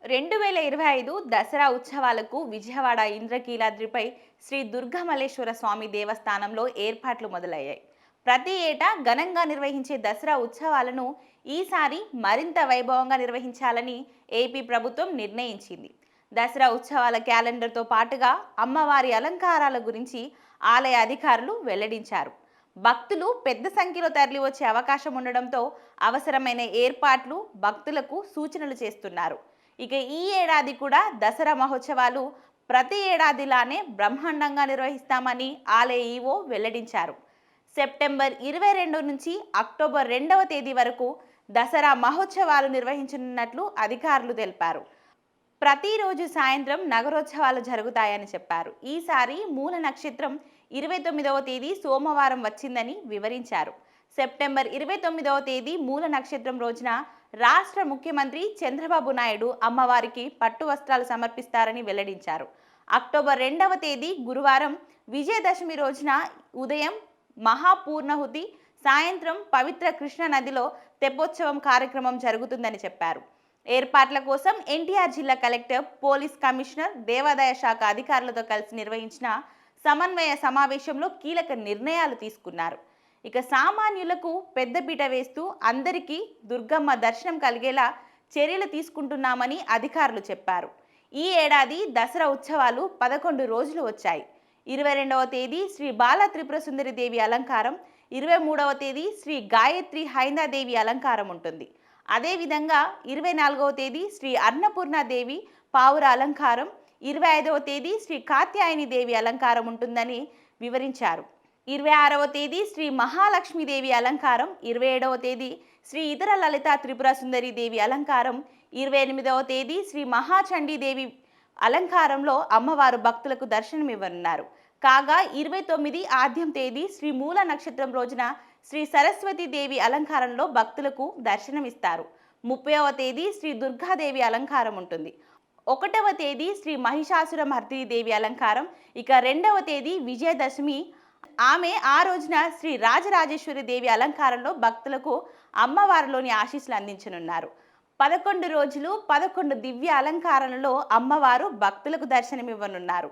2025 దసరా ఉత్సవాలకు విజయవాడ ఇంద్రకీలాద్రిపై శ్రీ దుర్గామల్లేశ్వర స్వామి దేవస్థానంలో ఏర్పాట్లు మొదలయ్యాయి. ప్రతి ఏటా ఘనంగా నిర్వహించే దసరా ఉత్సవాలను ఈసారి మరింత వైభవంగా నిర్వహించాలని ఏపీ ప్రభుత్వం నిర్ణయించింది. దసరా ఉత్సవాల క్యాలెండర్తో పాటుగా అమ్మవారి అలంకారాల గురించి ఆలయ అధికారులు వెల్లడించారు. భక్తులు పెద్ద సంఖ్యలో తరలివచ్చే అవకాశం ఉండడంతో అవసరమైన ఏర్పాట్లు భక్తులకు సూచనలు చేస్తున్నారు. ఇక ఈ ఏడాది కూడా దసరా మహోత్సవాలు ప్రతి ఏడాదిలానే బ్రహ్మాండంగా నిర్వహిస్తామని ఆలయ ఈవో వెల్లడించారు. సెప్టెంబర్ 22 నుంచి అక్టోబర్ 2వ తేదీ వరకు దసరా మహోత్సవాలు నిర్వహించనున్నట్లు అధికారులు తెలిపారు. ప్రతిరోజు సాయంత్రం నగరోత్సవాలు జరుగుతాయని చెప్పారు. ఈసారి మూల నక్షత్రం 29వ తేదీ సోమవారం వచ్చిందని వివరించారు. సెప్టెంబర్ 29వ తేదీ మూల నక్షత్రం రోజున రాష్ట్ర ముఖ్యమంత్రి చంద్రబాబు నాయుడు అమ్మవారికి పట్టు వస్త్రాలు సమర్పిస్తారని వెల్లడించారు. అక్టోబర్ 2వ తేదీ గురువారం విజయదశమి రోజున ఉదయం మహాపూర్ణహుతి, సాయంత్రం పవిత్ర కృష్ణ నదిలో తెప్పోత్సవం కార్యక్రమం జరుగుతుందని చెప్పారు. ఏర్పాట్ల కోసం ఎన్టీఆర్ జిల్లా కలెక్టర్, పోలీస్ కమిషనర్, దేవాదాయ శాఖ అధికారులతో కలిసి నిర్వహించిన సమన్వయ సమావేశంలో కీలక నిర్ణయాలు తీసుకున్నారు. ఇక సామాన్యులకు పెద్దపీట వేస్తూ అందరికీ దుర్గమ్మ దర్శనం కలిగేలా చర్యలు తీసుకుంటున్నామని అధికారులు చెప్పారు. ఈ ఏడాది దసరా ఉత్సవాలు 11 రోజులు వచ్చాయి. 22వ తేదీ శ్రీ బాల త్రిపుర సుందరి దేవి అలంకారం, 23వ తేదీ శ్రీ గాయత్రి హైందాదేవి అలంకారం ఉంటుంది. అదేవిధంగా 24వ తేదీ శ్రీ అన్నపూర్ణాదేవి పావుర అలంకారం, 25వ తేదీ శ్రీ కాత్యాయని దేవి అలంకారం ఉంటుందని వివరించారు. 26వ తేదీ శ్రీ మహాలక్ష్మీదేవి అలంకారం, 27వ తేదీ శ్రీ ఇతర లలిత త్రిపుర సుందరి దేవి అలంకారం, 28వ తేదీ శ్రీ మహాచండీదేవి అలంకారంలో అమ్మవారు భక్తులకు దర్శనమివ్వనున్నారు. కాగా 29 ఆద్యం తేదీ శ్రీ మూల నక్షత్రం రోజున శ్రీ సరస్వతి దేవి అలంకారంలో భక్తులకు దర్శనమిస్తారు. 30వ తేదీ శ్రీ దుర్గాదేవి అలంకారం ఉంటుంది. 1వ తేదీ శ్రీ మహిషాసుర మర్దిని దేవి అలంకారం. ఇక 2వ తేదీ విజయదశమి, ఆమె ఆ రోజున శ్రీ రాజరాజేశ్వరి దేవి అలంకారంలో భక్తులకు అమ్మవారిలోని ఆశీస్సులు అందించనున్నారు. 11 రోజులు 11 దివ్య అలంకారాలలో అమ్మవారు భక్తులకు దర్శనమివ్వనున్నారు.